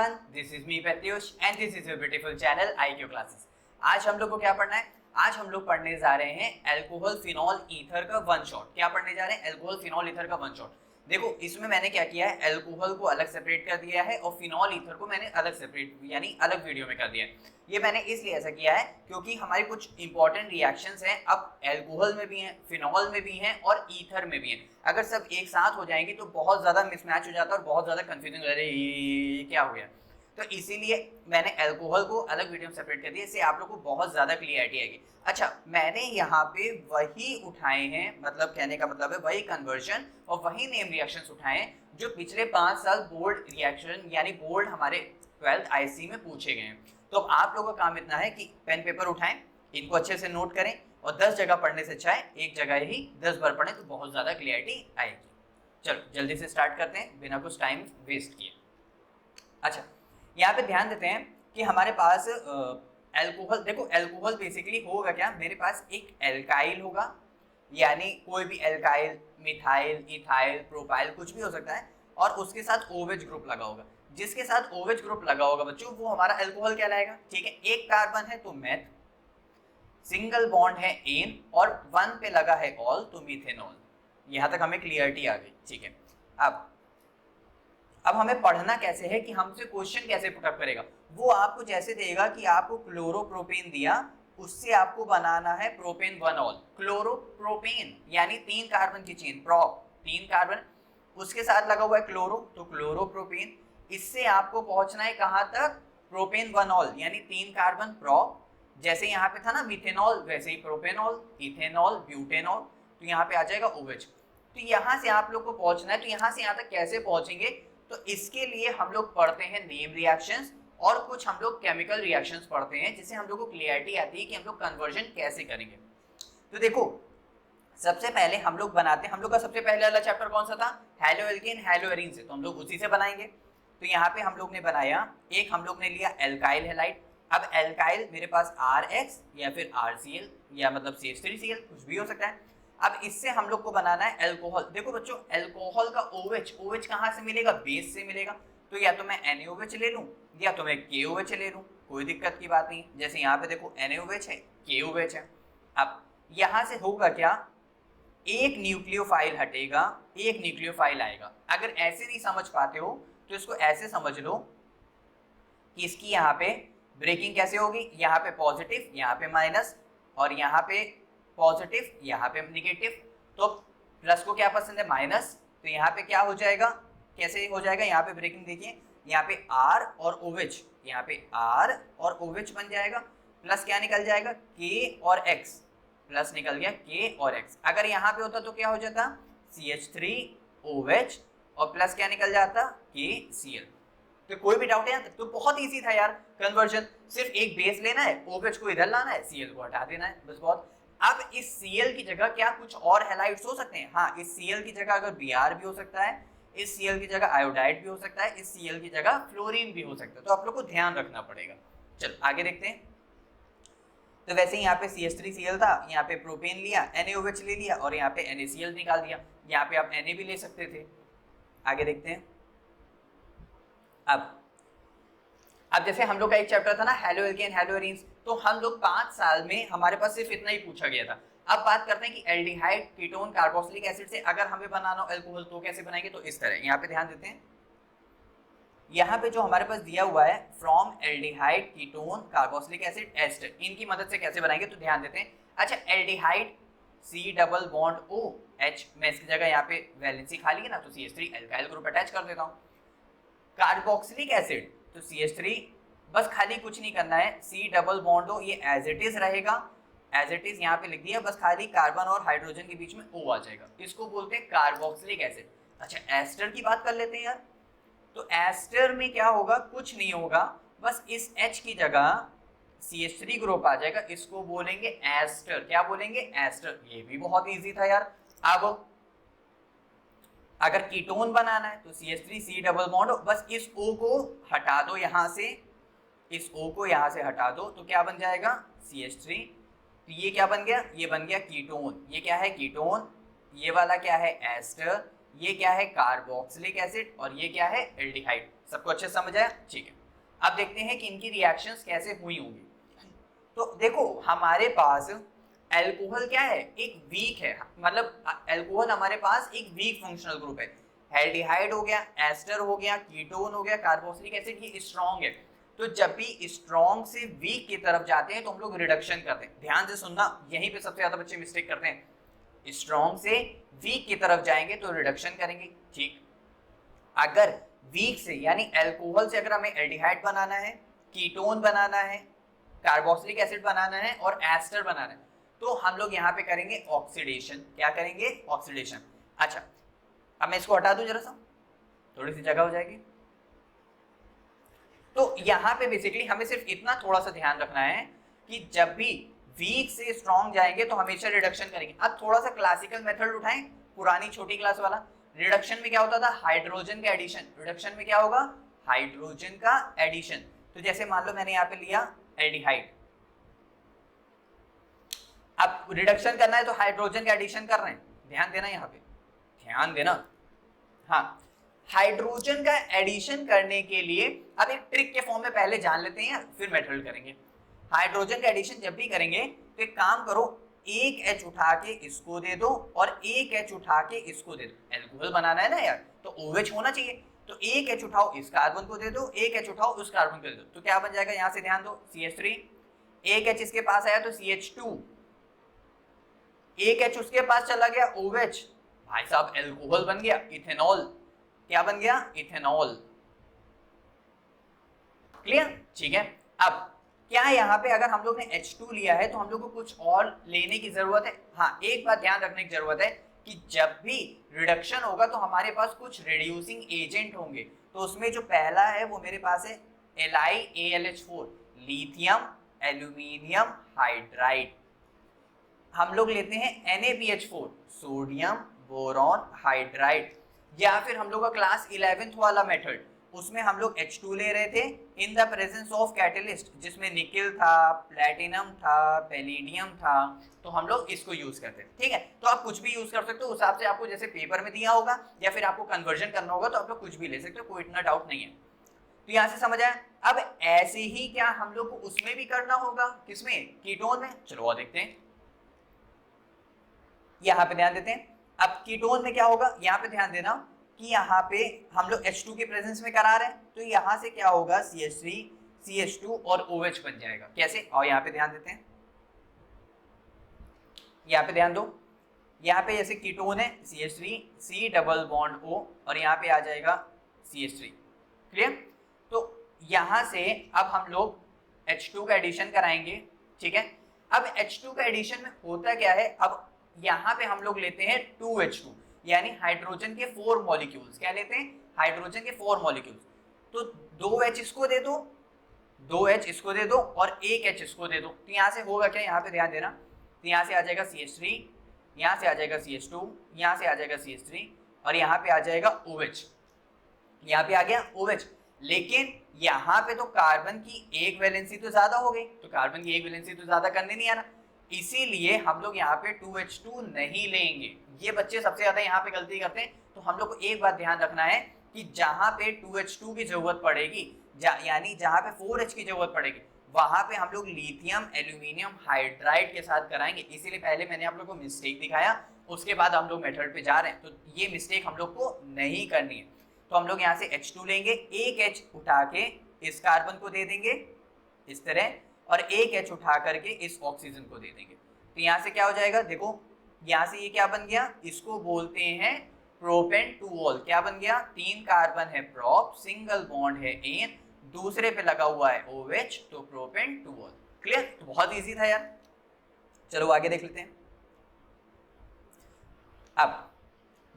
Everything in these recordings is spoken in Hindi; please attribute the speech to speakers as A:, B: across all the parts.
A: everyone, this is me Pratyush and this is your beautiful channel IQ Classes। आज हम लोग को क्या पढ़ना है? आज हम लोग पढ़ने जा रहे हैं अल्कोहल फिनॉल ईथर का वन शॉट। क्या पढ़ने जा रहे हैं? अल्कोहल फिनॉल ईथर का वन शॉट। देखो इसमें मैंने क्या किया है, अल्कोहल को अलग सेपरेट कर दिया है और फिनॉल ईथर को मैंने अलग सेपरेट यानी अलग वीडियो में कर दिया है। ये मैंने इसलिए ऐसा किया है क्योंकि हमारे कुछ इंपॉर्टेंट रिएक्शंस हैं, अब अल्कोहल में भी हैं, फिनॉल में भी हैं और ईथर में भी हैं। अगर सब एक साथ हो जाएंगे तो बहुत ज़्यादा मिसमैच हो जाता है और बहुत ज़्यादा कंफ्यूजिंग हो जाता है, ये क्या हो गया। तो इसीलिए मैंने अल्कोहल को अलग वीडियो में सेपरेट कर दिया, इससे आप लोग को बहुत ज़्यादा क्लियरिटी आएगी। अच्छा, मैंने यहाँ पे वही उठाए हैं, मतलब कहने का मतलब है वही कन्वर्जन और वही नेम रिएक्शंस उठाए हैं जो पिछले 5 साल बोर्ड रिएक्शन यानी बोर्ड हमारे 12th IC में पूछे गए हैं। तो आप लोगों का काम इतना है कि पेन पेपर उठाएं, इनको अच्छे से नोट करें और 10 जगह पढ़ने से अच्छा है एक जगह ही 10 बार पढ़ें तो बहुत ज़्यादा क्लियरिटी आएगी। चलो जल्दी से स्टार्ट करते हैं बिना कुछ टाइम वेस्ट किए। अच्छा, यहाँ पे ध्यान देते हैं कि हमारे पास अल्कोहल, देखो अल्कोहल बेसिकली होगा क्या, मेरे पास एक एल्काइल होगा यानी कोई भी एल्काइल, मिथाइल, इथाइल, प्रोपाइल कुछ भी हो सकता है और उसके साथ OH ग्रुप लगा होगा। जिसके साथ OH ग्रुप लगा होगा बच्चों वो हमारा अल्कोहल कहलाएगा। ठीक है, एक कार्बन है तो मेथ, सिंगल बॉन्ड है एन और 1 पे लगा है ऑल तो मिथेनॉल। यहाँ तक हमें क्लियरिटी आ गई। ठीक है, अब हमें पढ़ना कैसे है कि हमसे क्वेश्चन कैसे पुटअप करेगा। वो आपको जैसे देगा कि आपको क्लोरोप्रोपेन दिया, उससे आपको बनाना है प्रोपेन 1 ऑल। क्लोरोप्रोपेन यानी 3 कार्बन की चेन, प्रोप 3 कार्बन, उसके साथ लगा हुआ है क्लोरो तो क्लोरोप्रोपेन। इससे आपको पहुंचना है कहाँ तक, प्रोपेन 1 ऑल यानी 3 कार्बन प्रोप। जैसे यहाँ पे था ना मिथेनॉल वैसे ही प्रोपेनॉल, इथेनॉल, ब्यूटेनॉल, तो यहाँ पे आ जाएगा OH। तो यहाँ से आप लोग को पहुंचना है, तो यहाँ से यहाँ तक कैसे पहुंचेंगे, तो इसके लिए हम लोग पढ़ते हैं नेम रिएक्शंस और कुछ हम लोग केमिकल रिएक्शंस पढ़ते हैं जिससे हम लोग को क्लियरिटी आती है कि हम लोग कन्वर्जन कैसे करेंगे। तो देखो सबसे पहले हम लोग बनाते हैं, हम लोग का सबसे पहले वाला चैप्टर कौन सा था, हेलोएल्केन हेलोएरीन से, तो हम लोग उसी से बनाएंगे। तो यहाँ पे हम लोग ने बनाया, एक हम लोग ने लिया एल्काइल हैलाइड। अब एल्काइल मेरे पास RX या फिर RCl या मतलब CH3Cl कुछ भी हो सकता है। अब इससे हम लोग को बनाना है अल्कोहल। देखो बच्चों अल्कोहल का OH कहाँ से मिलेगा, बेस से मिलेगा। तो या तो मैं NaOH ले लूँ या तो मैं KOH ले लूँ, कोई दिक्कत की बात नहीं। जैसे यहाँ पे देखो NaOH है, KOH है। अब यहाँ से होगा क्या, एक न्यूक्लियोफाइल हटेगा, एक न्यूक्लियोफाइल आएगा। अगर ऐसे नहीं समझ पाते हो तो इसको ऐसे समझ लो कि इसकी यहाँ पे ब्रेकिंग कैसे होगी, यहाँ पे पॉजिटिव, यहाँ पे माइनस और यहाँ पे पॉजिटिव, यहाँ पे नेगेटिव। तो प्लस को क्या पसंद है, माइनस, तो यहाँ पे क्या हो जाएगा, कैसे हो जाएगा, यहाँ पे ब्रेकिंग देखिए, यहाँ पे R और OH, यहाँ पे R और OH बन जाएगा। प्लस क्या निकल जाएगा, K और X, प्लस निकल गया K और X। अगर यहाँ पे होता तो क्या हो जाता, CH3OH और प्लस क्या निकल जाता, KCl। तो कोई भी डाउट है यहाँ तक, तो बहुत इजी था यार कन्वर्जन, सिर्फ एक बेस लेना है, OH को इधर लाना है, Cl को हटा देना है, बस बहुत। अब इस Cl की जगह क्या कुछ और हैलाइड्स हो सकते हैं, हाँ इस Cl की जगह अगर Br भी हो सकता है, इस Cl की जगह आयोडाइड भी हो सकता है, इस Cl की जगह फ्लोरीन भी हो सकता है। तो आप लोग को ध्यान रखना पड़ेगा। चलो आगे देखते हैं। तो वैसे ही यहाँ पे CH3Cl था, यहाँ पे प्रोपेन लिया, NaOH ले लिया और यहाँ पे NaCl निकाल दिया। यहाँ पे आप Na भी ले सकते थे। आगे देखते हैं। अब जैसे हम लोग का एक चैप्टर था ना हेलोएल्केन हेलोएरीन्स, तो हम लोग 5 साल में हमारे पास सिर्फ इतना ही पूछा गया था। अब बात करते हैं कि एल्डिहाइड, कीटोन, कार्बोक्सिलिक एसिड से अगर हमें बनाना हो अल्कोहल तो कैसे बनाएंगे, तो इस तरह। यहाँ पे ध्यान देते हैं, यहाँ पे जो हमारे पास दिया हुआ है from aldehyde, ketone, carboxylic acid, ester, इनकी मदद से कैसे बनाएंगे, तो ध्यान देते हैं। अच्छा, aldehyde C double bond OH, मैं इसकी जगह यहाँ पे वैलेंसी खाली है ना तो CH3 एल्काइल ग्रुप अटैच कर देता हूँ। कार्बोक्सिलिक एसिड तो CH3, बस खाली कुछ नहीं करना है, C डबल बॉन्ड O, ये एज इट इज रहेगा, एज इट इज यहाँ पे लिख दिया, बस खाली कार्बन और हाइड्रोजन के बीच में O आ जाएगा, इसको बोलते हैं कार्बोक्सिलिक एसिड। अच्छा, एस्टर की बात कर लेते हैं यार। तो एस्टर में क्या होगा, कुछ नहीं होगा, बस इस H की जगह CH3 ग्रुप आ जाएगा, इसको बोलेंगे एस्टर। क्या बोलेंगे, एस्टर। ये भी बहुत इजी था यार। अब अगर कीटोन बनाना है तो CH3 C डबल बॉन्ड, बस इस O को हटा दो यहाँ से, इस O को यहाँ से हटा दो तो क्या बन जाएगा, CH3। तो ये क्या बन गया, ये बन गया कीटोन। ये क्या है, कीटोन। ये वाला क्या है, एस्टर। ये क्या है, कार्बोक्सिलिक एसिड और ये क्या है, एल्डिहाइड। सबको अच्छे समझ आया, ठीक है। अब देखते हैं कि इनकी रिएक्शंस कैसे हुई होंगी। तो देखो हमारे पास अल्कोहल क्या है, एक वीक है, मतलब अल्कोहल हमारे पास एक वीक फंक्शनल ग्रुप है। एल्डिहाइड हो गया, एस्टर हो गया, कीटोन हो गया, कार्बोक्सिलिक एसिड, ये स्ट्रॉन्ग है। तो जब भी स्ट्रॉन्ग से वीक की तरफ जाते हैं तो हम लोग रिडक्शन करते हैं। ध्यान से सुनना, यहीं पे सबसे ज्यादा बच्चे मिस्टेक करते हैं। स्ट्रॉन्ग से वीक की तरफ जाएंगे तो रिडक्शन करेंगे, ठीक। अगर वीक से यानी अल्कोहल से अगर हमें एल्डिहाइड बनाना है, कीटोन बनाना है, कार्बोक्सिलिक एसिड बनाना है और एस्टर बनाना है, तो हम लोग यहाँ पे करेंगे ऑक्सीडेशन। क्या करेंगे? ऑक्सीडेशन। अच्छा, अब मैं इसको हटा दूं जरा सा, थोड़ी सी जगह हो जाएगी। तो यहाँ पे बेसिकली हमें सिर्फ इतना थोड़ा सा ध्यान रखना है कि जब भी वीक से स्ट्रॉन्ग जाएंगे तो हमेशा रिडक्शन करेंगे। अब थोड़ा सा क्लासिकल मेथड उठाएं, पुरानी छोटी क्लास वाला। रिडक्शन में क्या होता था? हाइड्रोजन का एडिशन। रिडक्शन में क्या होगा? हाइड्रोजन का एडिशन। तो जैसे मान लो मैंने यहाँ पे लिया एल्डिहाइड, अब रिडक्शन करना है तो हाइड्रोजन का एडिशन कर रहे हैं, ध्यान देना यहाँ पे, ध्यान देना। हाँ, हाइड्रोजन का एडिशन करने के लिए अब एक ट्रिक के फॉर्म में पहले जान लेते हैं, फिर मेथड करेंगे। हाइड्रोजन का एडिशन जब भी करेंगे तो एक काम करो, एक H उठा के इसको दे दो और एक H उठा के इसको दे दो। एल्कोहल बनाना है ना यार, तो OH होना चाहिए। तो एक H उठाओ इस कार्बन को दे दो, एक H उठाओ उस कार्बन को दे दो, तो क्या बन जाएगा? यहां से ध्यान दो, CH3। एक H इसके पास आया तो CH2, एक H उसके पास चला गया OH, भाई साहब एल्कोहल बन गया, इथेनॉल। क्या बन गया? इथेनॉल। क्लियर? ठीक है। अब क्या यहाँ पे अगर हम लोग ने H2 लिया है तो हम लोग को कुछ और लेने की जरूरत है? हाँ, एक बात ध्यान रखने की जरूरत है कि जब भी रिडक्शन होगा तो हमारे पास कुछ रिड्यूसिंग एजेंट होंगे। तो उसमें जो पहला है वो मेरे पास है LiAlH4, लिथियम एल्यूमिनियम हाइड्राइड। हम लोग लेते हैं NaBH4, सोडियम बोरॉन हाइड्राइड। या फिर हम लोग का क्लास 11th वाला मेथड, उसमें हम लोग H2 ले रहे थे in the presence of catalyst, जिसमें निकेल था, प्लेटिनम था, पैलेडियम था, तो हम लोग इसको यूज करते हैं। ठीक है, तो आप कुछ भी यूज कर सकते हो, उस हिसाब से आपको जैसे पेपर में दिया होगा या फिर आपको कन्वर्जन करना होगा तो आप लोग कुछ भी ले सकते हो, कोई इतना डाउट नहीं है। तो यहाँ से समझ आया। अब ऐसे ही क्या हम लोग को उसमें भी करना होगा? किसमें? कीटोन में। चलो देखते हैं, यहाँ पे ध्यान देते हैं। अब कीटोन में क्या होगा? यहाँ पे ध्यान देना कि यहाँ पे हम लोग H2 के प्रेजेंस में करा रहे हैं, तो यहाँ से क्या होगा? CH3, CH2 और OH बन जाएगा। कैसे? और यहाँ पे ध्यान देते हैं, यहाँ पे ध्यान दो, यहाँ पे जैसे कीटोन है CH3, C double bond O और यहाँ पे आ जाएगा CH3। क्लियर? तो यहाँ से अब हम लोग H2 का एडिशन कराएंगे। ठीक है, अब H2 का एडिशन में होता क्या है? अब यहाँ पे हम लोग लेते हैं 2H2, यानी हाइड्रोजन के 4 मॉलिक्यूल्स। क्या लेते हैं? हाइड्रोजन के 4 मॉलिक्यूल्स। तो 2H इसको दे दो, 2H इसको दे दो और एक H इसको दे दो। तो यहाँ से होगा क्या? यहाँ पे ध्यान देना, तो यहाँ से आ जाएगा CH3, यहाँ से आ जाएगा CH2, यहाँ से आ जाएगा CH3 और यहाँ पे आ जाएगा OH। यहाँ पे आ गया OH, लेकिन यहाँ पे तो कार्बन की एक वैलेंसी तो ज्यादा हो गई, तो कार्बन की एक वैलेंसी तो ज्यादा करने नहीं आना, इसीलिए हम लोग यहाँ पे 2H2 नहीं लेंगे। ये बच्चे सबसे ज्यादा यहाँ पे गलती करते हैं। तो हम लोग को एक बात ध्यान रखना है कि जहाँ पे 2H2 की जरूरत पड़ेगी, यानी जहाँ पे 4H की जरूरत पड़ेगी, वहां पे हम लोग लिथियम एल्यूमिनियम हाइड्राइड के साथ कराएंगे। इसीलिए पहले मैंने आप लोग को मिस्टेक दिखाया, उसके बाद हम लोग मेथड पे जा रहे हैं, तो ये मिस्टेक हम लोग को नहीं करनी है। तो हम लोग यहाँ से H2 लेंगे, एक H उठा के इस कार्बन को दे देंगे इस तरह, और एक H उठा करके इस ऑक्सीजन को दे देंगे। तो यहाँ से क्या हो जाएगा? देखो यहाँ से ये क्या बन गया? इसको बोलते हैं प्रोपेन टू ऑल। क्या बन गया? 3 कार्बन है प्रोप, सिंगल बॉन्ड है एन, दूसरे पे लगा हुआ है OH, तो प्रोपेन टू ऑल। क्लियर? तो बहुत इजी था यार। चलो आगे देख लेते हैं। अब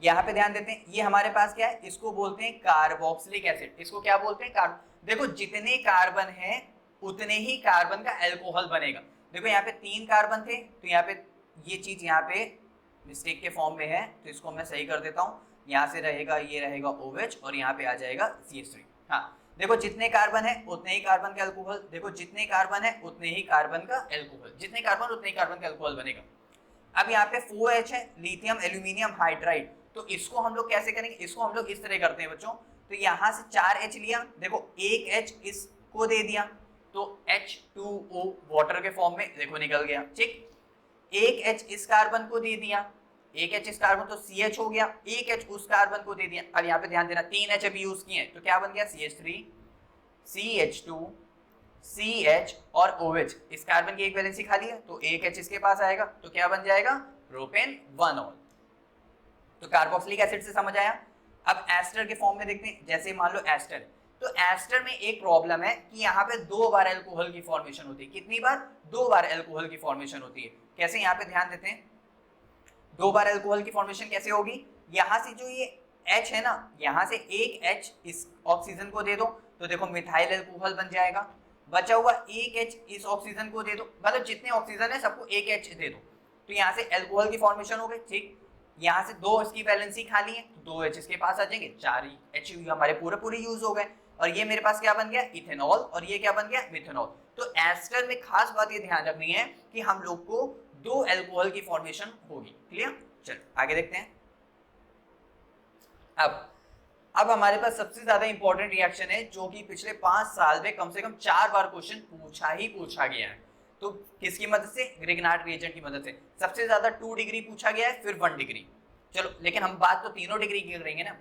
A: यहाँ पे ध्यान देते हैं, ये हमारे पास क्या है? इसको बोलते हैं कार्बोक्सिलिक एसिड। इसको क्या बोलते हैं? देखो जितने कार्बन है उतने ही कार्बन का अल्कोहल बनेगा। देखो यहाँ पे 3 कार्बन थे, तो यहाँ पे ये चीज यहाँ पे मिस्टेक के फॉर्म में है, तो इसको मैं सही कर देता हूँ। यहाँ से रहेगा, ये रहेगा OH और यहाँ पे आ जाएगा CH3। हाँ, देखो जितने कार्बन है उतने ही कार्बन का अल्कोहल, देखो जितने कार्बन है उतने ही कार्बन का अल्कोहल, जितने कार्बन उतने ही कार्बन का अल्कोहल बनेगा। अब यहाँ पे 4H है, लिथियम एल्यूमिनियम हाइड्राइड, तो इसको हम लोग कैसे करेंगे? इसको हम लोग इस तरह करते हैं बच्चों। तो यहाँ से 4H लिया, देखो एक H इस को दे दिया तो H2O वाटर के फॉर्म में देखो निकल गया, ठीक। एक H इस कार्बन को दे दिया, एक H इस कार्बन तो CH हो गया, एक H उस कार्बन को दे दिया। अब यहाँ पे ध्यान देना 3 H अभी यूज किए हैं तो क्या बन गया CH3 CH2 CH और OH। इस कार्बन की एक वैलेंसी खाली है तो एक H इसके पास आएगा तो क्या बन जाएगा प्रोपेन 1 ऑल। तो कार्बोक्सिलिक एसिड से समझ आया। अब एस्टर के फॉर्म में देखते हैं, जैसे मान लो एस्टर, तो एस्टर में एक प्रॉब्लम है कि यहाँ पे 2 बार अल्कोहल की फॉर्मेशन होती है। कितनी बार? 2 बार अल्कोहल की फॉर्मेशन होती है। कैसे? यहाँ पे ध्यान देते हैं 2 बार अल्कोहल की फॉर्मेशन कैसे होगी। यहाँ से जो ये H है ना, यहाँ से एक H इस ऑक्सीजन को दे दो तो देखो मिथाइल अल्कोहल बन जाएगा। बचा हुआ एक H इस ऑक्सीजन को दे दो, मतलब जितने ऑक्सीजन है सबको एक H दे दो तो यहाँ से अल्कोहल की फॉर्मेशन हो गई, ठीक। यहाँ से 2 इसकी वैलेंसी खाली है तो 2 H इसके पास आ जाएंगे, 4 H हमारे पूरे यूज हो गए और ये मेरे पास क्या बन गया इथेनॉल और ये क्या बन गया मिथेनॉल। तो एस्टर में खास बात ये ध्यान रखनी है कि हम लोग को 2 अल्कोहल की फॉर्मेशन होगी। क्लियर? चलो आगे देखते हैं। अब हमारे पास सबसे ज्यादा इंपॉर्टेंट रिएक्शन है जो कि पिछले 5 साल में कम से कम 4 बार क्वेश्चन पूछा गया है। तो किसकी मदद से? ग्रिग्नार्ड रिएजेंट की मदद से। सबसे ज्यादा 2 डिग्री पूछा गया है, फिर 1 डिग्री। चलो लेकिन हम बात तो तीनों डिग्री की करेंगे ना।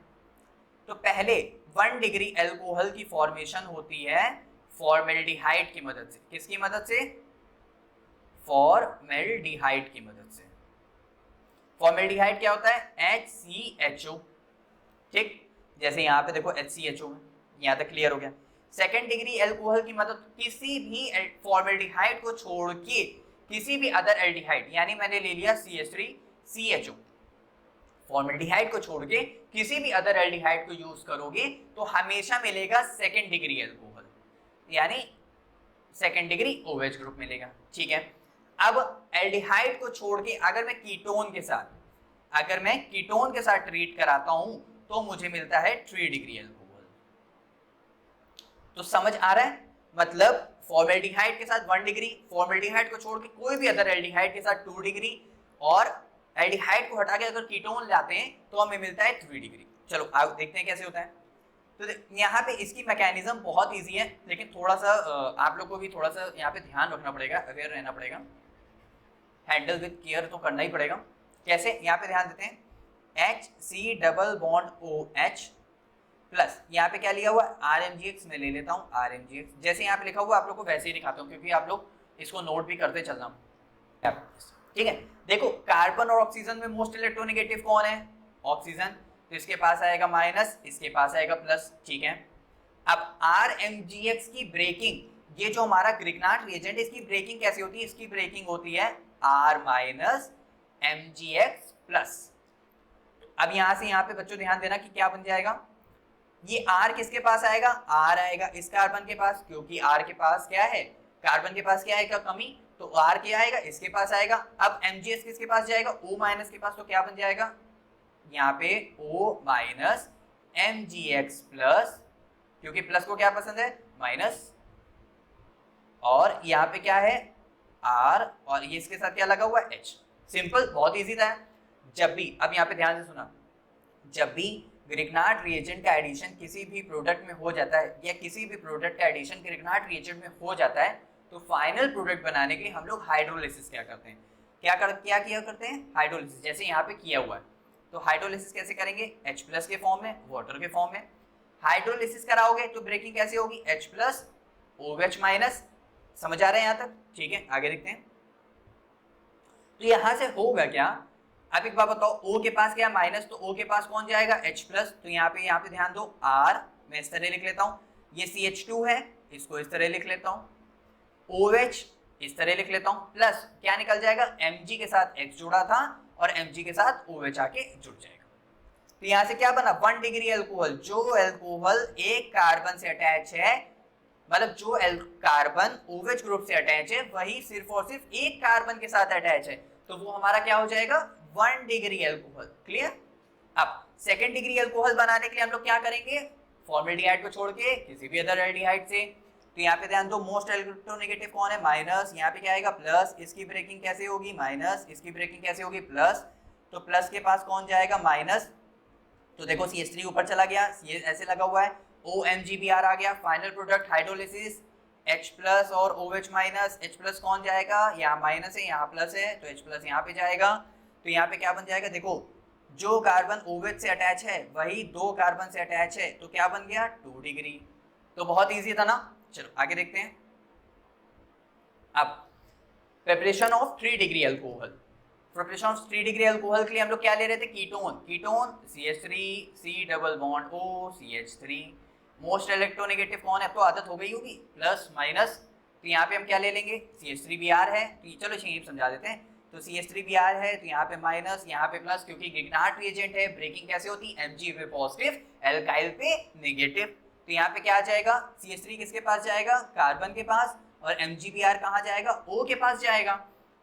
A: तो पहले 1 डिग्री अल्कोहल की फॉर्मेशन होती है फॉर्मेल्डिहाइड की मदद से। किसकी मदद से? फॉर्मेल्डिहाइड की मदद से। फॉर्मेल्डिहाइड क्या होता है? HCHO, ठीक। जैसे यहाँ पे देखो HCHO है, यहाँ तक क्लियर हो गया। सेकेंड डिग्री अल्कोहल की मदद किसी भी फॉर्मेल्डिहाइड को छोड़ के किसी भी अदर एल्डिहाइड, यानी मैंने ले लिया CH3CHO, फॉर्मेल्डिहाइड को छोड़ के किसी भी अदर एल्डिहाइड को यूज करोगे तो हमेशा मिलेगा सेकेंड डिग्री अल्कोहल, यानी सेकेंड डिग्री OH ग्रुप मिलेगा, ठीक है। अब एल्डिहाइड को छोड़ के अगर मैं कीटोन के साथ ट्रीट कराता हूं तो मुझे मिलता है 3 डिग्री अल्कोहल। तो समझ आ रहा है? मतलब फॉर्मेल्डिहाइड के साथ 1 डिग्री, फॉर्मेल्डिहाइड को छोड़ के कोई भी अदर एल्डिहाइड के साथ 2 डिग्री और एल्डिहाइड को हटा के अगर कीटोन लाते हैं तो हमें मिलता है 3 डिग्री। चलो अब देखते हैं कैसे होता है। तो यहाँ पे इसकी मैकेनिज्म बहुत इजी है, लेकिन थोड़ा सा आप लोग को भी थोड़ा सा यहाँ पे ध्यान रखना पड़ेगा, अवेयर रहना पड़ेगा, हैंडल विद केयर तो करना ही पड़ेगा। कैसे? यहाँ पे ध्यान देते हैं HC double bond OH plus यहाँ पे क्या लिया हुआ RMGX, में ले लेता हूँ RMGX। जैसे यहाँ पे लिखा हुआ आप लोग को वैसे ही दिखाता हूँ क्योंकि आप लोग इसको नोट भी करते चलना, ठीक है। देखो कार्बन और ऑक्सीजन में मोस्ट इलेक्ट्रोनेगेटिव कौन है? ऑक्सीजन, तो इसके पास आएगा माइनस, इसके पास आएगा प्लस, ठीक है। अब RMGX की ब्रेकिंग, ये जो हमारा ग्रिग्नार्ड रिएजेंट है इसकी ब्रेकिंग कैसे होती है? इसकी ब्रेकिंग होती है R माइनस MgX प्लस। अब यहां से यहाँ पे बच्चों ध्यान देना कि क्या बन जाएगा, ये R किसके पास आएगा? R आएगा इस कार्बन के पास, क्योंकि R के पास क्या है, कार्बन के पास क्या आएगा कमी, तो R क्या आएगा इसके पास आएगा। अब MgX किसके पास जाएगा? O माइनस के पास, तो क्या बन जाएगा यहाँ पे O माइनस MgX प्लस, क्योंकि प्लस को क्या पसंद है माइनस, और यहाँ पे क्या है R और ये इसके साथ क्या लगा हुआ है H। सिंपल, बहुत इजी था। जब भी, अब यहाँ पे ध्यान से सुना, जब भी ग्रिग्नार्ड रिएजेंट का एडिशन किसी भी प्रोडक्ट में हो जाता है या किसी भी प्रोडक्ट का एडिशन ग्रिग्नार्ड रिएजेंट में हो जाता है तो फाइनल प्रोडक्ट बनाने के लिए हम लोग हाइड्रोलिसिस क्या करते हैं? क्या किया करते हैं? हाइड्रोलिसिस। जैसे यहाँ पे किया हुआ है तो हाइड्रोलिसिस कैसे करेंगे? H प्लस के फॉर्म में, वाटर के फॉर्म में हाइड्रोलिसिस कराओगे तो ब्रेकिंग कैसे होगी? H plus OH minus. समझ आ रहा है यहाँ तक? ठीक है, आगे देखते हैं। तो यहां से होगा क्या, अब एक बात बताओ, O के पास क्या माइनस, तो O के पास कौन जाएगा H प्लस। तो यहाँ पे ध्यान दो, R मैं इस तरह लिख लेता हूँ, ये CH2 है इसको इस तरह लिख लेता हूँ, OH इस तरह लिख लेता हूँ, प्लस क्या निकल जाएगा Mg के साथ X जुड़ा था और Mg के साथ OH आके जुड़ जाएगा। तो यहाँ से क्या बना 1 डिग्री अल्कोहल। जो अल्कोहल एक कार्बन से अटैच है, मतलब जो कार्बन OH ग्रुप से अटैच है वही सिर्फ और सिर्फ एक कार्बन के साथ अटैच है, तो वो हमारा क्या हो जाएगा 1 डिग्री अल्कोहल। क्लियर? अब सेकेंड डिग्री अल्कोहल बनाने के लिए हम लोग क्या करेंगे? फॉर्मेल्डिहाइड को छोड़ के किसी भी अदर एल्डिहाइड से। तो यहाँ पे ध्यान दो, मोस्ट इलेक्ट्रोनेगेटिव कौन है? माइनस। यहाँ पे क्या आएगा प्लस, इसकी ब्रेकिंग कैसे होगी? माइनस, इसकी ब्रेकिंग कैसे होगी? प्लस। तो प्लस के पास कौन जाएगा? माइनस। तो देखो CH3 ऊपर चला गया, ये ऐसे लगा हुआ है, OMGBr आ गया, final product hydrolysis H plus और OH माइनस, H प्लस कौन जाएगा, यहाँ माइनस है यहाँ प्लस है, तो H प्लस यहाँ पे जाएगा, तो यहाँ पे क्या बन जाएगा, देखो जो कार्बन OH से अटैच है वही दो कार्बन से अटैच है, तो क्या बन गया 2 डिग्री। तो बहुत इजी था ना। चलो आगे देखते हैं। अब preparation of 3 degree alcohol, preparation of 3 degree alcohol के लिए हम लोग क्या ले रहे थे, ketone, ketone CH3 C double bond O CH3, most electronegative कौन है, अब तो आदत हो गई होगी, प्लस माइनस, तो यहाँ पे हम क्या ले लेंगे CH3Br है, तो चलो यहीं समझा देते हैं, तो CH3Br है तो यहाँ पे माइनस यहाँ पे प्लस, क्योंकि गिग्नार्ड रिएजेंट है, ब्रेकिंग कैसे होती है Mg पे पॉजिटिव एल्काइल पे नेगेटिव, तो यहाँ पे क्या आ जाएगा CH3 किसके पास जाएगा, कार्बन के पास, और MgBr कहाँ जाएगा, O के पास जाएगा,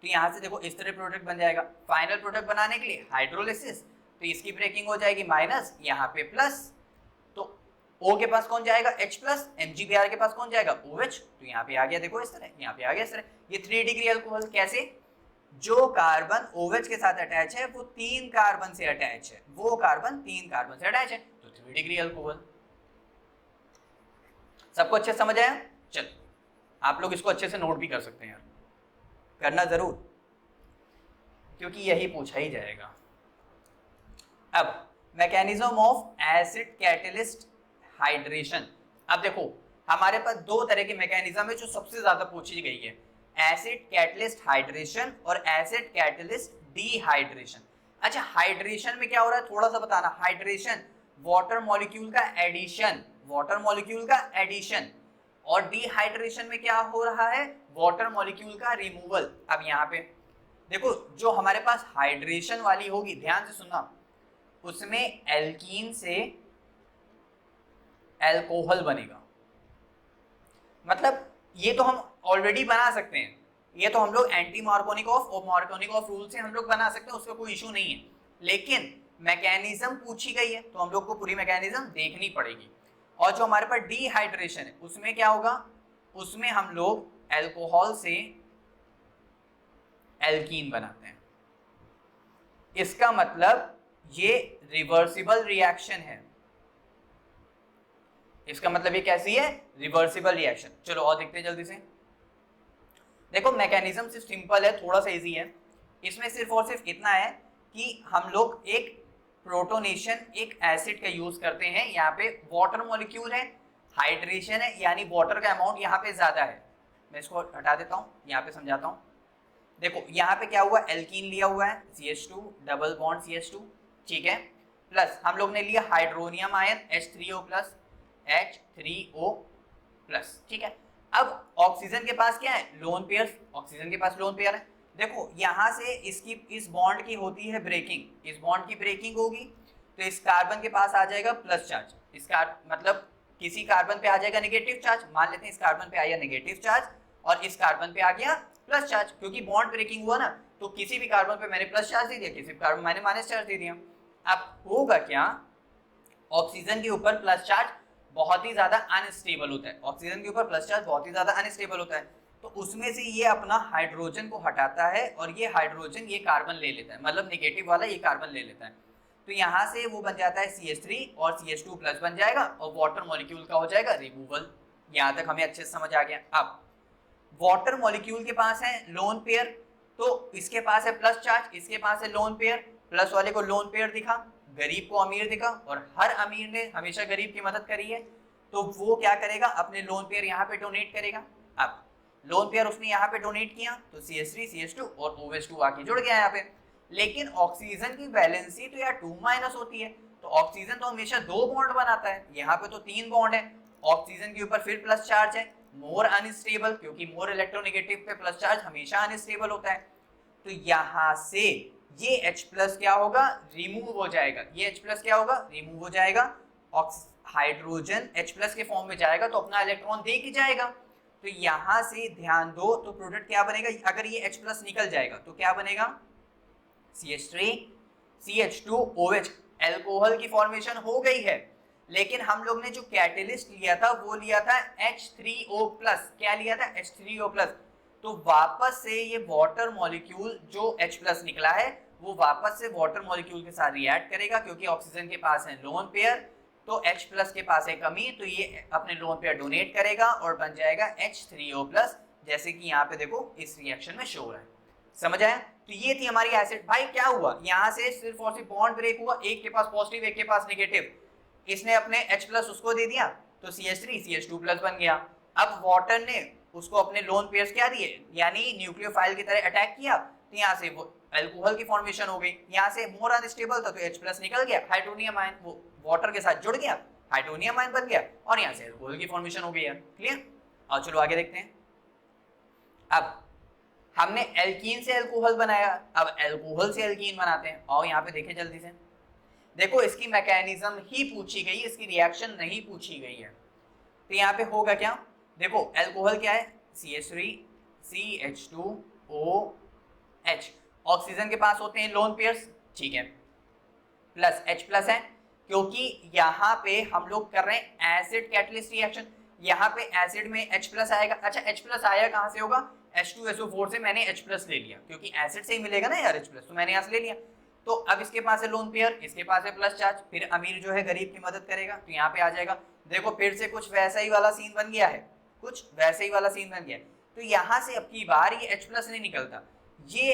A: तो यहाँ से देखो इस तरह प्रोडक्ट बन जाएगा। फाइनल प्रोडक्ट बनाने के लिए हाइड्रोलिसिस, तो इसकी ब्रेकिंग हो जाएगी माइनस यहाँ पे प्लस, तो O के पास कौन जाएगा H प्लस, MgBr के पास कौन जाएगा OH, तो यहाँ पे आ गया देखो इस तरह, यहाँ पे आ गया इस तरह। ये 3 डिग्री अल्कोहल कैसे, जो कार्बन OH के साथ अटैच है वो 3 कार्बन से अटैच है, वो कार्बन 3 कार्बन से अटैच है, तो 3 डिग्री अल्कोहल। सबको अच्छे समझ आया। चलो आप लोग इसको अच्छे से नोट भी कर सकते हैं यार, करना जरूर, क्योंकि यही पूछा ही जाएगा। अब mechanism of acid catalyst hydration, अब देखो हमारे पास दो तरह के मैकेनिज्म है जो सबसे ज्यादा पूछी गई है, एसिड कैटलिस्ट हाइड्रेशन और एसिड कैटलिस्ट डिहाइड्रेशन। अच्छा हाइड्रेशन में क्या हो रहा है थोड़ा सा बताना, हाइड्रेशन वाटर मॉलिक्यूल का एडिशन, वाटर मॉलिक्यूल का एडिशन, और डिहाइड्रेशन में क्या हो रहा है, वाटर मॉलिक्यूल का रिमूवल। अब यहाँ पे देखो जो हमारे पास हाइड्रेशन वाली होगी, ध्यान से सुनना, उसमें एल्कीन से अल्कोहल बनेगा, मतलब ये तो हम ऑलरेडी बना सकते हैं, ये तो हम लोग एंटी मार्कोनिकॉफ रूल से हम लोग बना सकते हैं, उसका कोई इशू नहीं है, लेकिन मैकेनिज्म पूछी गई है तो हम लोग को पूरी मैकेनिज्म देखनी पड़ेगी। और जो हमारे पास डिहाइड्रेशन है उसमें क्या होगा, उसमें हम लोग अल्कोहल से एल्कीन बनाते हैं, इसका मतलब ये रिवर्सिबल रिएक्शन है, इसका मतलब ये कैसी है, रिवर्सिबल रिएक्शन। चलो और देखते हैं जल्दी से। देखो मैकेनिज्म सिर्फ सिंपल है, थोड़ा सा इजी है, इसमें सिर्फ और सिर्फ इतना है कि हम लोग एक प्रोटोनेशन एक एसिड का यूज करते हैं, यहाँ पे वाटर मॉलिक्यूल है, हाइड्रेशन है, यानी वाटर का अमाउंट यहाँ पे ज्यादा है, मैं इसको हटा देता हूँ, यहाँ पे समझाता हूँ। देखो यहाँ पे क्या हुआ, एल्कीन लिया हुआ है CH2 डबल बॉन्ड CH2, ठीक है, प्लस हम लोग ने लिया hydronium ion H3O plus H3O plus, ठीक है। अब ऑक्सीजन के पास क्या है, लोन पेयर, ऑक्सीजन के पास लोन पेयर है। देखो यहाँ से इसकी इस बॉन्ड की होती है ब्रेकिंग, इस बॉन्ड की ब्रेकिंग होगी तो इस कार्बन के पास आ जाएगा प्लस चार्ज, इस मतलब किसी कार्बन पे आ जाएगा नेगेटिव चार्ज, मान लेते हैं इस कार्बन पे आया नेगेटिव चार्ज और इस कार्बन पे आ गया प्लस चार्ज, क्योंकि बॉन्ड ब्रेकिंग हुआ ना, तो किसी भी कार्बन पे मैंने प्लस चार्ज दे दिया, किसी भी कार्बन मैंने माइनस चार्ज दे दिया। अब होगा क्या, ऑक्सीजन के ऊपर प्लस चार्ज बहुत ही ज्यादा अनस्टेबल होता है, ऑक्सीजन के ऊपर प्लस चार्ज बहुत ही ज्यादा अनस्टेबल होता है, तो उसमें से ये अपना हाइड्रोजन को हटाता है और ये हाइड्रोजन ये कार्बन ले लेता है, मतलब नेगेटिव वाला ये कार्बन ले लेता है, तो यहाँ से वो बन जाता है CH3 और CH2 प्लस बन जाएगा और वाटर मॉलिक्यूल का हो जाएगा रिमूवल। यहाँ तक हमें अच्छे से समझ आ गया। अब वाटर मॉलिक्यूल के पास है लोन पेयर, तो इसके पास है प्लस चार्ज, इसके पास है लोन पेयर, प्लस वाले को लोन पेयर दिखा, गरीब को अमीर दिखा, और हर अमीर ने हमेशा गरीब की मदद करी है, तो वो क्या करेगा, अपने लोन पेयर यहाँ पे डोनेट करेगा। अब लोन पेयर उसने यहाँ पे डोनेट किया तो CH3 CH2 और OH2 आके जुड़ गया यहाँ पे, लेकिन ऑक्सीजन की वैलेंसी तो यार 2- होती है, तो ऑक्सीजन तो हमेशा 2 बॉन्ड बनाता है, यहाँ पे तो 3 बॉन्ड है, ऑक्सीजन के ऊपर फिर प्लस चार्ज है, मोर अनस्टेबल, क्योंकि मोर इलेक्ट्रोनेगेटिव पे प्लस चार्ज हमेशा अनस्टेबल होता है, तो यहाँ से ये H प्लस क्या होगा, रिमूव हो जाएगा, ये H प्लस क्या होगा, रिमूव हो जाएगा, हाइड्रोजन H प्लस के फॉर्म में जाएगा तो अपना इलेक्ट्रॉन दे के जाएगा, तो यहाँ से ध्यान दो, तो प्रोडक्ट क्या बनेगा, अगर ये H प्लस निकल जाएगा तो क्या बनेगा, CH3 CH2 OH, एल्कोहल की फॉर्मेशन हो गई है, लेकिन हम लोग ने जो कैटेलिस्ट लिया था वो लिया था H3O प्लस, क्या लिया था H3O प्लस, तो वापस से ये वाटर मॉलिक्यूल जो H प्लस निकला है वो वापस से वाटर मॉलिक्यूल के साथ रिएक्ट करेगा, क्योंकि ऑक्सीजन के पास है लोन पेयर, तो H प्लस के पास है कमी, तो ये अपने लोन पेयर डोनेट करेगा और बन जाएगा H3O प्लस, जैसे कि यहाँ पे देखो इस रिएक्शन में शो हो रहा है। समझ आया? तो ये थी हमारी एसिड। भाई क्या हुआ, यहाँ से सिर्फ और सिर्फ बॉन्ड ब्रेक हुआ, एक के पास पॉजिटिव एक के पास नेगेटिव, इसने अपने H प्लस उसको दे दिया तो CH3 CH2 प्लस बन गया। अब वाटर ने उसको अपने लोन पेयर्स क्या दिए, यानी न्यूक्लियोफाइल की तरह अटैक किया, तो यहाँ से वो अल्कोहल की फॉर्मेशन हो गई। यहाँ से मोर अनस्टेबल था तो H प्लस निकल गया, हाइड्रोनियम आयन वो वाटर के साथ जुड़ गया, हाइड्रोनियम आयन बन गया और यहाँ से अल्कोहल की फॉर्मेशन हो गई है। क्लियर? और चलो आगे देखते हैं। अब हमने एल्कीन से अल्कोहल बनाया, अब अल्कोहल से एल्कीन बनाते हैं। और यहाँ पे देखें जल्दी से, देखो इसकी मैकेनिज्म ही पूछी गई, इसकी रिएक्शन नहीं पूछी गई है। तो यहाँ पे होगा क्या, देखो अल्कोहल क्या है, CH3 CH2OH, ऑक्सीजन के पास होते हैं लोन पेयर्स, ठीक है, प्लस H प्लस है, क्योंकि यहाँ पे हम लोग कर रहे हैं एसिड कैटलिस्ट रिएक्शन, यहाँ पे एसिड में H प्लस आएगा। अच्छा H प्लस आया कहाँ से होगा, H2SO4 से मैंने H प्लस ले लिया, क्योंकि एसिड से ही मिलेगा ना यार H प्लस, तो मैंने यहाँ से ले लिया। तो अब इसके पास है लोन पेयर, इसके पास है प्लस चार्ज, फिर अमीर जो है गरीब की मदद करेगा, तो यहाँ पे आ जाएगा। देखो फिर से कुछ वैसा ही वाला सीन बन गया है, कुछ वैसे ही वाला सीन बन गया। तो यहाँ से अब की बार ये H प्लस नहीं निकलता, ये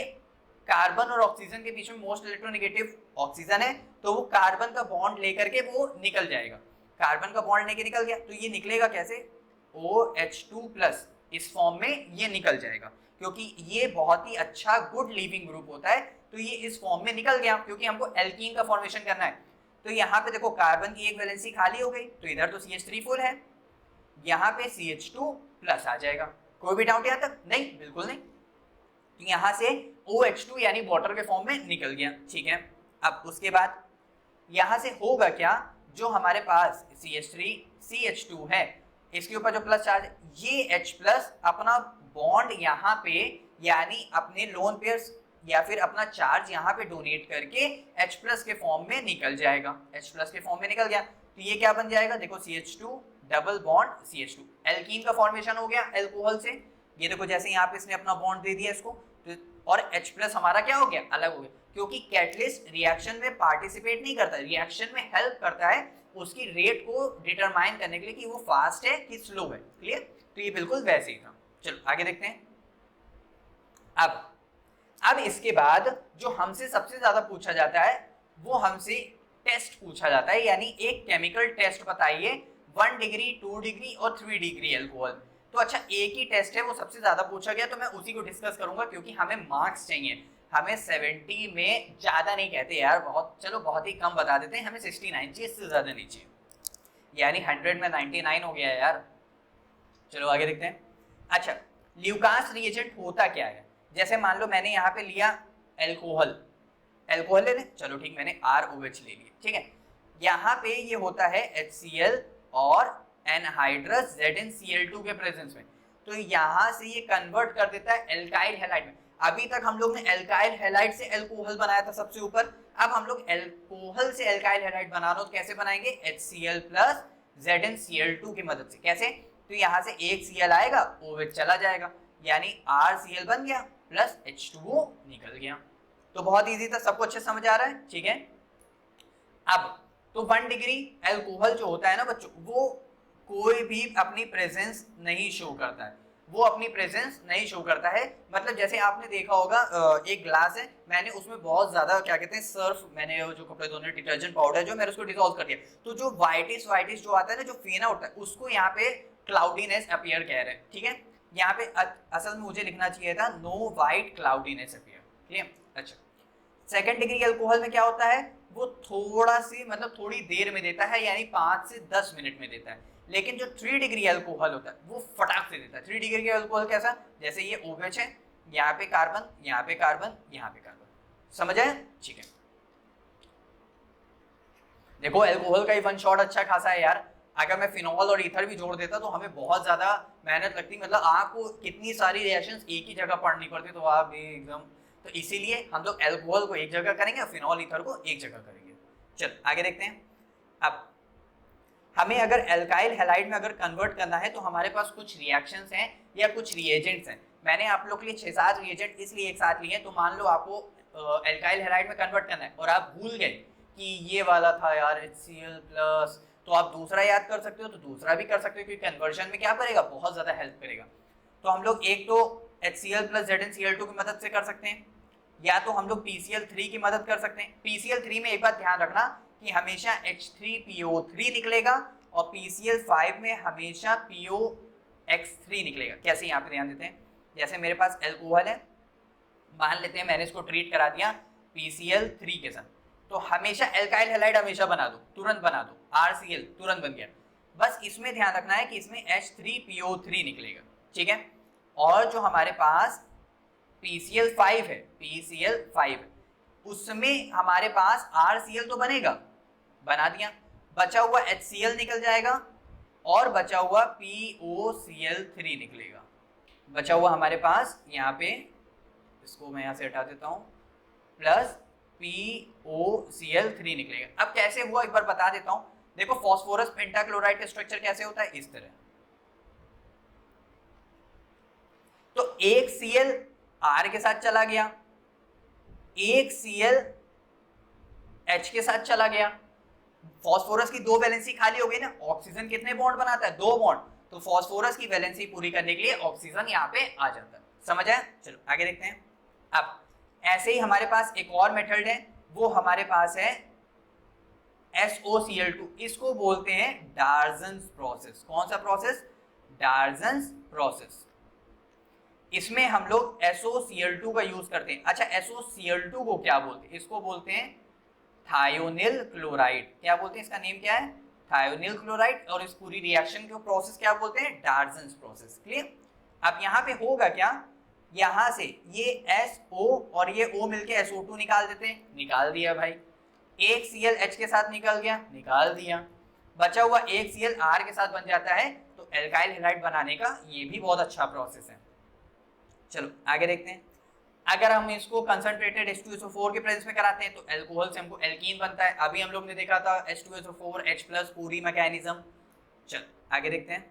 A: कार्बन और ऑक्सीजन के बीच में मोस्ट इलेक्ट्रोनेगेटिव ऑक्सीजन है, तो वो कार्बन का बॉन्ड लेकर के वो निकल जाएगा, कार्बन का बॉन्ड लेके निकल गया। तो ये निकलेगा कैसे, OH2 प्लस इस फॉर्म में ये निकल जाएगा, क्योंकि ये बहुत ही अच्छा गुड लीविंग ग्रुप होता है, तो ये इस फॉर्म में निकल गया, क्योंकि हमको एल्कीन का फॉर्मेशन करना है। तो यहाँ पे देखो कार्बन की एक वैलेंसी खाली हो गई, तो इधर तो CH3 फुल है, यहाँ पे CH2 प्लस आ जाएगा। कोई भी डाउट यहाँ तक? नहीं, बिल्कुल नहीं। तो यहाँ से OH2 यानी वाटर के फॉर्म में निकल गया, ठीक है। अब उसके बाद यहाँ से होगा क्या, जो हमारे पास CH3 CH2 है, इसके ऊपर जो प्लस चार्ज, ये H प्लस अपना बॉन्ड यहाँ पे यानी अपने लोन पेयर्स या फिर अपना चार्ज यहाँ पे डोनेट करके H प्लस के फॉर्म में निकल जाएगा, H प्लस के फॉर्म में निकल गया। तो ये क्या बन जाएगा, देखो CH2 double bond CH2, alkene का फॉर्मेशन हो गया अल्कोहल से। ये देखो जैसे यहाँ पे इसने अपना बॉन्ड दे दिया इसको, तो और H प्लस हमारा क्या हो गया, अलग हो गया, क्योंकि कैटलिस्ट रिएक्शन में पार्टिसिपेट नहीं करता, रिएक्शन में हेल्प करता है उसकी रेट को डिटरमाइन करने के लिए कि वो फास्ट है कि स्लो है। क्लियर? तो ये बिल्कुल वैसे ही था। चलो आगे देखते हैं। अब इसके बाद जो हमसे सबसे ज्यादा पूछा जाता है वो हमसे टेस्ट पूछा जाता है, यानी एक केमिकल टेस्ट बताइए 1 डिग्री 2 डिग्री और 3 डिग्री अल्कोहल। तो अच्छा एक ही टेस्ट है, वो सबसे ज्यादा पूछा गया, तो मैं उसी को डिस्कस करूंगा, क्योंकि हमें मार्क्स चाहिए, हमें 70 में ज्यादा नहीं कहते यार, बहुत चलो बहुत ही कम बता देते हैं, हमें 69 चाहिए, इससे ज्यादा नहीं चाहिए, यानी 100 में 99 हो गया है यार। चलो आगे देखते हैं। अच्छा ल्यूकास रिएजेंट होता क्या है, जैसे मान लो मैंने यहाँ पे लिया अल्कोहल, अल्कोहल ले लें, चलो ठीक, मैंने ROH ले लिया, ठीक है। यहाँ पे ये होता है HCl और एनहाइड्रस ZnCl2 के प्रेजेंस में, तो यहाँ से ये कन्वर्ट कर देता है एल्काइल हैलाइड में। अभी तक हम लोग ने एल्काइल हैलाइड से अल्कोहल बनाया था सबसे ऊपर, अब हम लोग अल्कोहल से एल्काइल हैलाइड बनाना हो तो कैसे बनाएंगे, HCl प्लस ZnCl2 की मदद से। कैसे, तो यहाँ से एक Cl आएगा, OH चला जाएगा, यानी RCl बन गया प्लस H2O निकल गया। तो बहुत इजी था, सबको अच्छे समझ आ रहा है, ठीक है। अब तो 1 डिग्री अल्कोहल जो होता है ना बच्चों, वो कोई भी अपनी प्रेजेंस नहीं शो करता है, वो अपनी प्रेजेंस नहीं शो करता है। मतलब जैसे आपने देखा होगा एक ग्लास है, मैंने उसमें बहुत ज्यादा क्या कहते हैं सर्फ, मैंने जो कपड़े धोने डिटर्जेंट पाउडर जो मैंने उसको डिसॉल्व कर दिया, तो जो व्हाइटिश जो आता है ना, जो फेना उठता है, उसको यहाँ पे क्लाउडीनेस अपीयर कह रहे हैं, ठीक है। यहाँ पे असल में मुझे लिखना चाहिए था नो वाइट क्लाउडीनेस अपीयर, ठीक है। अच्छा 2nd डिग्री अल्कोहल में क्या होता है, वो थोड़ा सी मतलब थोड़ी देर में देता है, यानी 5 से 10 मिनट में देता है। लेकिन जो 3 डिग्री अल्कोहल होता है वो फटाक से देता है। 3 डिग्री का अल्कोहल कैसा, जैसे ये OH है, यहाँ पे कार्बन, यहाँ पे कार्बन, यहाँ पे कार्बन, समझ आए, ठीक है। देखो अल्कोहल का ही वन शॉट अच्छा खासा है यार, अगर मैं फिनॉल और ईथर भी जोड़ देता तो हमें बहुत ज्यादा मेहनत लगती, मतलब आपको कितनी सारी रिएक्शंस एक ही जगह पढ़नी पड़ती, तो आप भी एकदम, तो इसीलिए हम लोग अल्कोहल को एक जगह करेंगे और फिनॉल ईथर को एक जगह करेंगे। चल आगे देखते हैं। अब हमें अगर एल्काइल हैलाइड में अगर कन्वर्ट करना है तो हमारे पास कुछ रिएक्शंस हैं या कुछ रिएजेंट्स हैं। मैंने आप लोग के लिए 6-7 रिएजेंट इसलिए एक साथ लिए हैं, तो मान लो आपको एल्काइल हैलाइड में कन्वर्ट करना है और आप भूल गए कि ये वाला था यार HCl प्लस तो आप दूसरा याद कर सकते हो तो दूसरा भी कर सकते हो, क्योंकि कन्वर्जन में क्या करेगा, बहुत ज्यादा हेल्प करेगा। तो हम लोग एक तो HCl प्लस ZnCl2 की मदद से कर सकते हैं, या तो हम लोग PCl3 की मदद कर सकते हैं। PCl3 में एक बात ध्यान रखना कि हमेशा H3PO3 निकलेगा और PCl5 में हमेशा POX3 निकलेगा। कैसे, यहाँ पे ध्यान देते हैं, जैसे मेरे पास एल्कोहल है, मान लेते हैं मैंने इसको ट्रीट करा दिया PCl3 के साथ, तो हमेशा एल्काइल हैलाइड हमेशा बना दो, तुरंत बना दो, RCl तुरंत बन गया। बस इसमें ध्यान रखना है कि इसमें H3PO3 निकलेगा, ठीक है। और जो हमारे पास PCl5 है, PCl5 उसमें हमारे पास RCl तो बनेगा, बना दिया, बचा हुआ HCl निकल जाएगा और बचा हुआ POCl3 निकलेगा। बचा हुआ हमारे पास यहाँ पे, इसको मैं यहाँ से हटा देता हूँ, प्लस POCl3 निकलेगा। अब कैसे हुआ एक बार बता देता हूँ। देखो फास्फोरस पेंटाक्लोराइड का स्ट्रक्चर कैसे होता है, इस तरह। तो एक Cl R के साथ चला गया, एक Cl H के साथ चला गया, फास्फोरस की दो वैलेंसी खाली हो गई ना। ऑक्सीजन कितने बॉन्ड बनाता है, 2 बॉन्ड, तो फास्फोरस की वैलेंसी पूरी करने के लिए ऑक्सीजन यहाँ पे आ जाता है। समझ आया? चलो आगे देखते हैं। अब ऐसे ही हमारे पास एक और मेथड है, वो हमारे पास है SOCl2, इसको बोलते हैं डार्जन्स प्रोसेस। कौन सा प्रोसेस, डार्जन्स प्रोसेस। इसमें हम लोग SOCl2 का यूज करते हैं। अच्छा, SOCl2 को क्या बोलते हैं, इसको बोलते हैं थायोनिल क्लोराइड। क्या बोलते हैं, इसका नेम क्या है, थायोनिल क्लोराइड। और इस पूरी रिएक्शन को प्रोसेस क्या बोलते हैं, डार्जन्स प्रोसेस। क्लियर? अब यहाँ पे होगा क्या, यहाँ से ये SO और ये O मिलके SO2 निकाल देते हैं, निकाल दिया भाई। एक Cl H के साथ निकल गया, निकाल दिया। बचा हुआ एक Cl R के साथ बन जाता है। तो एल्काइल हैलाइड बनाने का ये भी बहुत अच्छा प्रोसेस है। चलो आगे देखते हैं। अगर हम इसको कंसंट्रेटेड H2SO4 के प्रेजेंस में कराते हैं तो अल्कोहल से हमको एल्कीन बनता है। अभी हम लोग ने देखा था H2SO4 H+ पूरी मैकेनिज्म। चलो आगे देखते हैं।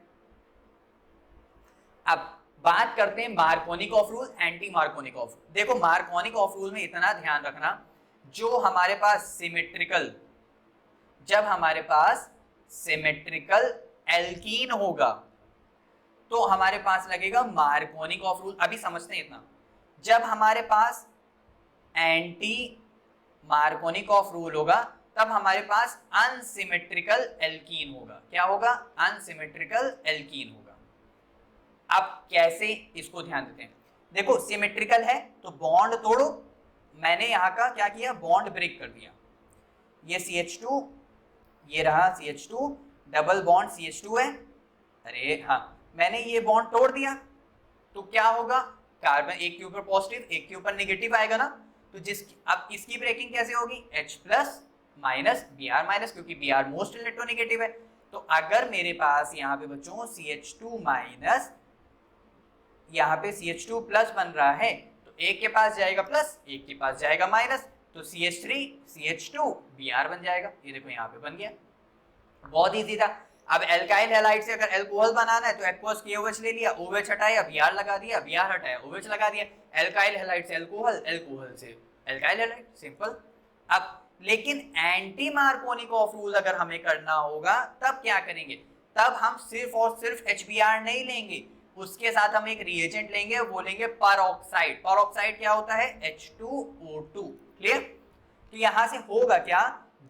A: अब बात करते हैं मार्कोनिक of rule, anti Markovnikov of rule. देखो मार्कोनिक ऑफ रूल में इतना ध्यान रखना, जो हमारे पास सिमेट्रिकल, जब हमारे पास सिमेट्रिकल एल्कीन होगा तो हमारे पास लगेगा मार्कोनिक ऑफ रूल। अभी समझते हैं इतना, जब हमारे पास एंटी मार्कोनिक ऑफ रूल होगा तब हमारे पास अनसिमेट्रिकल एल्कीन होगा। क्या होगा, अनसिमेट्रिकल एल्कीन होगा। अब कैसे, इसको ध्यान देते हैं। देखो सिमेट्रिकल है तो बॉन्ड तोड़ो, मैंने यहाँ का क्या किया, बॉन्ड ब्रेक कर दिया। ये CH2, ये रहा CH2, डबल बॉन्ड CH2 है। अरे हाँ, मैंने ये बॉन्ड तोड़ दिया तो क्या होगा, कार्बन एक के ऊपर पॉजिटिव एक के ऊपर नेगेटिव आएगा ना। तो अब इसकी ब्रेकिंग कैसे होगी, H+ माइनस Br क्योंकि Br मोस्ट इलेक्ट्रोनेगेटिव है। तो अगर मेरे पास यहाँ पे बच्चों CH2 माइनस, यहाँ पे CH2 प्लस बन रहा है, तो एक के पास जाएगा प्लस, एक के पास जाएगा माइनस, तो CH3 CH2 Br बन जाएगा। ये देखो यहाँ पे बन गया, बहुत इजी था। अब एल्काइल हैलाइड से अगर अल्कोहल बनाना है तो एक्वस KOH ले लिया, OH हटाया, Br लगा दिया, Br हटाया, OH लगा दिया। एल्काइल हैलाइड से अल्कोहल, अल्कोहल से एल्काइल हैलाइड, सिंपल। अब लेकिन एंटी मार्कोनिक ऑफ रूल अगर हमें करना होगा तब क्या करेंगे, तब हम सिर्फ और सिर्फ HBr नहीं लेंगे, उसके साथ हम एक रिएजेंट लेंगे, वो लेंगे परऑक्साइड। परऑक्साइड क्या होता है, H2O2। क्लियर? तो यहां से होगा क्या,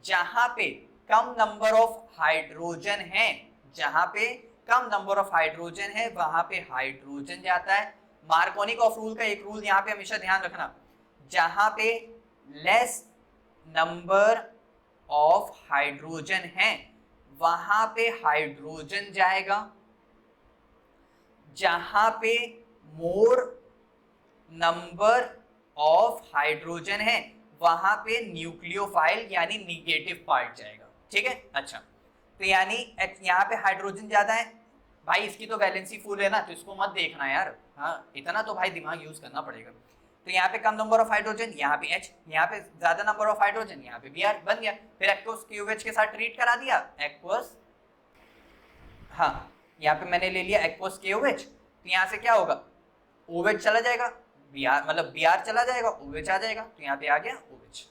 A: जहां पे कम नंबर ऑफ हाइड्रोजन है, जहां पे कम नंबर ऑफ हाइड्रोजन है वहां पे हाइड्रोजन जाता है। मार्कोनिक ऑफ रूल का एक रूल यहां पे हमेशा ध्यान रखना, जहां पे लेस नंबर ऑफ हाइड्रोजन है वहां पे हाइड्रोजन जाएगा, जहां पे मोर नंबर ऑफ हाइड्रोजन है वहां पे न्यूक्लियोफाइल यानी निगेटिव पार्ट जाएगा। ठीक है? अच्छा, तो यानी यहाँ पे हाइड्रोजन ज्यादा है भाई, इसकी तो वैलेंसी फुल है ना, तो इसको मत देखना यार। हाँ, इतना तो भाई दिमाग यूज करना पड़ेगा। तो यहाँ पे कम नंबर ऑफ हाइड्रोजन, यहाँ पे H, यहाँ पे ज्यादा नंबर ऑफ हाइड्रोजन, यहाँ पे Br बन गया। फिर एक्वस KOH के साथ ट्रीट करा दिया, एक्वस, हाँ यहाँ पे मैंने ले लिया एक्वस KOH, तो यहाँ से क्या होगा, OH चला जाएगा, Br मतलब Br चला जाएगा, OH आ जाएगा, तो यहाँ पे आ गया OH।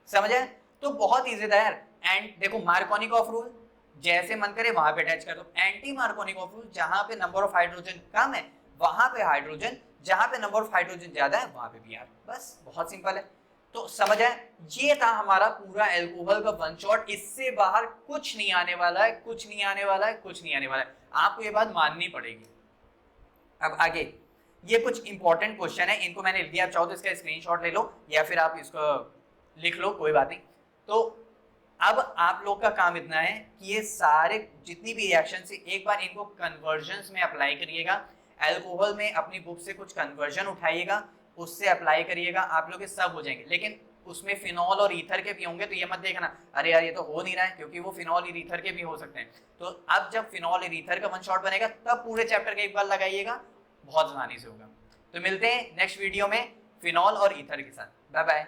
A: समझ आए? तो बहुत इजी था यार। एंड देखो मार्कोनिक ऑफ रूल, जैसे मन करे वहां पे अटैच कर दो। एंटी मार्कोनी कॉम्पाउंड जहां पे नंबर ऑफ हाइड्रोजन कम है वहां पे हाइड्रोजन, जहां पे नंबर ऑफ हाइड्रोजन ज्यादा है वहां पे Br। बस बहुत सिंपल है। तो समझ आए, ये था हमारा पूरा एल्कोहल का वन शॉट। इससे बाहर कुछ नहीं आने वाला है, कुछ नहीं आने वाला है, कुछ नहीं आने वाला है, आपको ये बात माननी पड़ेगी। अब आगे ये कुछ इंपॉर्टेंट क्वेश्चन है, इनको मैंने लिख दिया, आप चाहो तो इसका स्क्रीनशॉट ले लो या फिर आप इसको लिख लो, कोई बात नहीं। तो अब आप लोग का काम इतना है कि ये सारे जितनी भी रिएक्शन से एक बार इनको कन्वर्जन्स में अप्लाई करिएगा। अल्कोहल में अपनी बुक से कुछ कन्वर्जन उठाइएगा, उससे अप्लाई करिएगा, आप लोग सब हो जाएंगे। लेकिन उसमें फिनॉल और ईथर के भी होंगे, तो ये मत देखना अरे यार ये तो हो नहीं रहा है, क्योंकि वो फिनॉल और ईथर के भी हो सकते हैं। तो अब जब फिनॉल और ईथर का वन शॉट बनेगा तब पूरे चैप्टर का एक बार लगाइएगा, बहुत आसानी से होगा। तो मिलते हैं नेक्स्ट वीडियो में फिनॉल और ईथर के साथ। Bye bye.